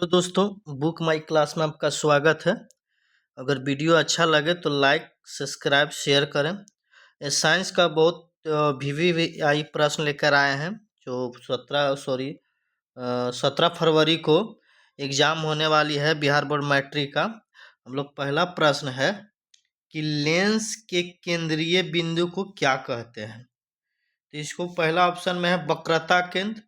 तो दोस्तों, book my class में आपका स्वागत है। अगर वीडियो अच्छा लगे तो लाइक सब्सक्राइब शेयर करें। ये साइंस का बहुत VVI प्रश्न लेकर आए हैं जो 17 फरवरी को एग्जाम होने वाली है बिहार बोर्ड मैट्रिक का। हम लोग पहला प्रश्न है कि लेंस के केंद्रीय बिंदु को क्या कहते हैं। तो इसको पहला ऑप्शन में है वक्रता केंद्र,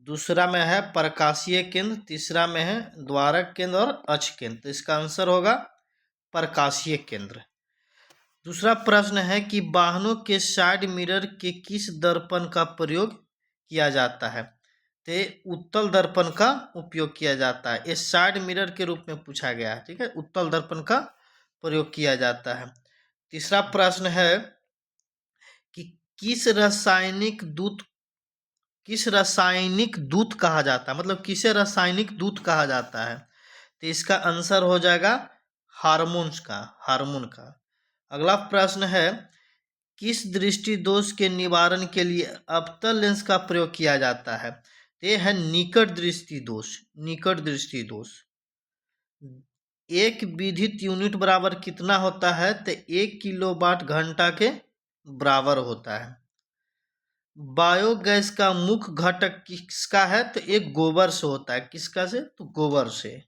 दूसरा में है प्रकाशीय केंद्र, तीसरा में है द्वारक केंद्र और अक्ष केंद्र। तो इसका आंसर होगा प्रकाशीय केंद्र। दूसरा प्रश्न है कि वाहनों के साइड मिरर के किस दर्पण का प्रयोग किया जाता है। तो उत्तल दर्पण का उपयोग किया जाता है। ये साइड मिरर के रूप में पूछा गया है, ठीक है। उत्तल दर्पण का प्रयोग किया जाता है। तीसरा प्रश्न है कि किस रासायनिक दूत कहा जाता है, मतलब किसे रासायनिक दूत कहा जाता है। तो इसका आंसर हो जाएगा हार्मोन का। अगला प्रश्न है किस दृष्टि दोष के निवारण के लिए अवतल लेंस का प्रयोग किया जाता है। तो यह है निकट दृष्टि दोष। एक विद्युत यूनिट बराबर कितना होता है। तो 1 किलोवाट घंटा के बराबर होता है। बायोगैस का मुख्य घटक किसका है। तो एक गोबर से होता है। किसका से। तो गोबर से।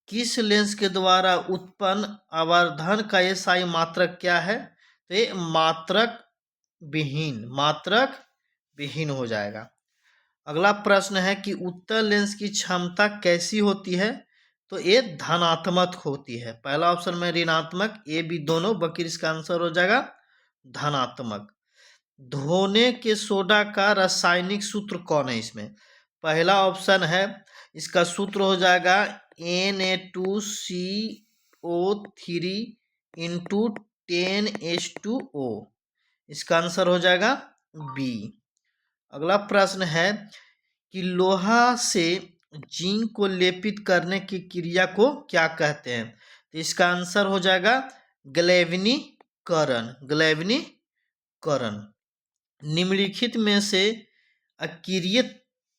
किस लेंस के द्वारा उत्पन्न आवर्धन का SI मात्रक क्या है। तो ये मात्रक विहीन हो जाएगा। अगला प्रश्न है कि उत्तल लेंस की क्षमता कैसी होती है। तो ये धनात्मक होती है। पहला ऑप्शन में ऋणात्मक, ए बी दोनों, बल्कि इसका आंसर हो जाएगा धनात्मक। धोने के सोडा का रासायनिक सूत्र कौन है इसमें। पहला ऑप्शन है, इसका सूत्र हो जाएगा Na2CO3 इंटू 10H2O। इसका आंसर हो जाएगा बी। अगला प्रश्न है कि लोहा से जिंक को लेपित करने की क्रिया को क्या कहते हैं। तो इसका आंसर हो जाएगा ग्लैविनीकरण। निम्नलिखित में से अक्रिय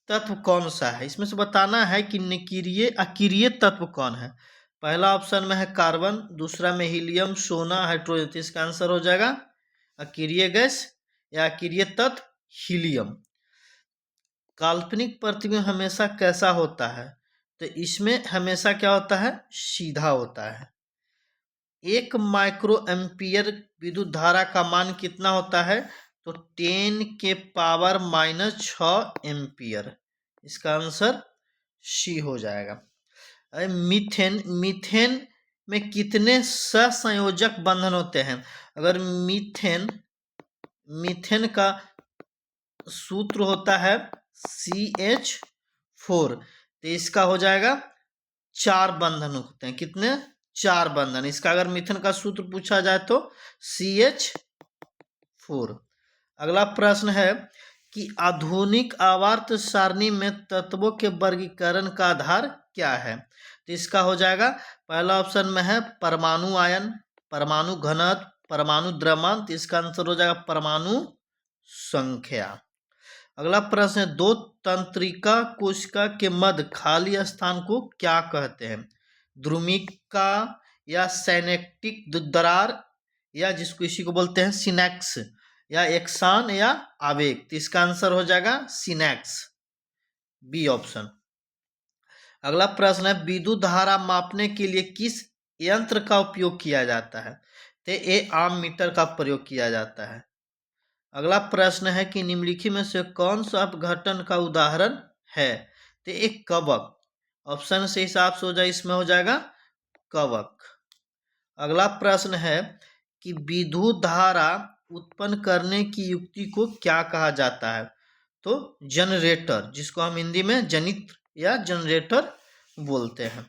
तत्व कौन सा है। इसमें से बताना है कि अक्रिय तत्व कौन है। पहला ऑप्शन में है कार्बन, दूसरा में हीलियम, सोना, हाइड्रोजन। तो इसका आंसर हो जाएगा अक्रिय गैस या अक्रिय तत्व हीलियम। काल्पनिक प्रतिबिंब हमेशा कैसा होता है। तो इसमें हमेशा क्या होता है, सीधा होता है। 1 माइक्रो एम्पियर विद्युत धारा का मान कितना होता है। तो 10 के पावर -6 एम्पियर। इसका आंसर सी हो जाएगा। मीथेन में कितने सहसंयोजक बंधन होते हैं। अगर मीथेन का सूत्र होता है CH4। तो इसका हो जाएगा 4 बंधन होते हैं। कितने, 4 बंधन। इसका अगर मीथेन का सूत्र पूछा जाए तो CH4। अगला प्रश्न है कि आधुनिक आवर्त सारणी में तत्वों के वर्गीकरण का आधार क्या है। तो इसका हो जाएगा, पहला ऑप्शन में है परमाणु आयन, परमाणु घनत्व, परमाणु द्रव्यमान। तो इसका आंसर हो जाएगा परमाणु संख्या। अगला प्रश्न है दो तंत्रिका कोशिका के मध्य खाली स्थान को क्या कहते हैं। ध्रुमिका या सिनेप्टिक दरार, या जिसको इसी को बोलते हैं सिनेक्स, या एक्सान या आवेग। तो इसका आंसर हो जाएगा सिनेक्स, बी ऑप्शन। अगला प्रश्न है विद्युत धारा मापने के लिए किस यंत्र का उपयोग किया जाता है। तो ये आम मीटर का प्रयोग किया जाता है। अगला प्रश्न है कि निम्नलिखित में से कौन सा अपघटन का उदाहरण है। तो एक कवक। ऑप्शन से हिसाब से हो जाए, इसमें हो जाएगा कवक। अगला प्रश्न है कि विद्युत धारा उत्पन्न करने की युक्ति को क्या कहा जाता है। तो जनरेटर, जिसको हम हिंदी में जनित्र या जनरेटर बोलते हैं।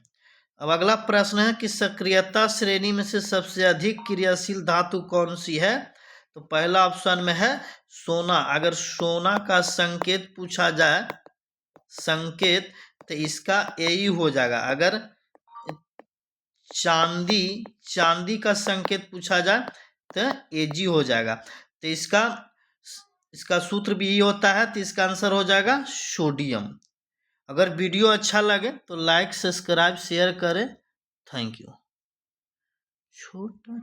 अब अगला प्रश्न है कि सक्रियता श्रेणी में से सबसे अधिक क्रियाशील धातु कौन सी है। तो पहला ऑप्शन में है सोना। अगर सोना का संकेत पूछा जाए, तो इसका यही हो जाएगा। अगर चांदी का संकेत पूछा जाए तो Ag हो जाएगा। तो इसका सूत्र भी यही होता है। तो इसका आंसर हो जाएगा सोडियम। अगर वीडियो अच्छा लगे तो लाइक सब्सक्राइब शेयर करें। Thank you. छोटा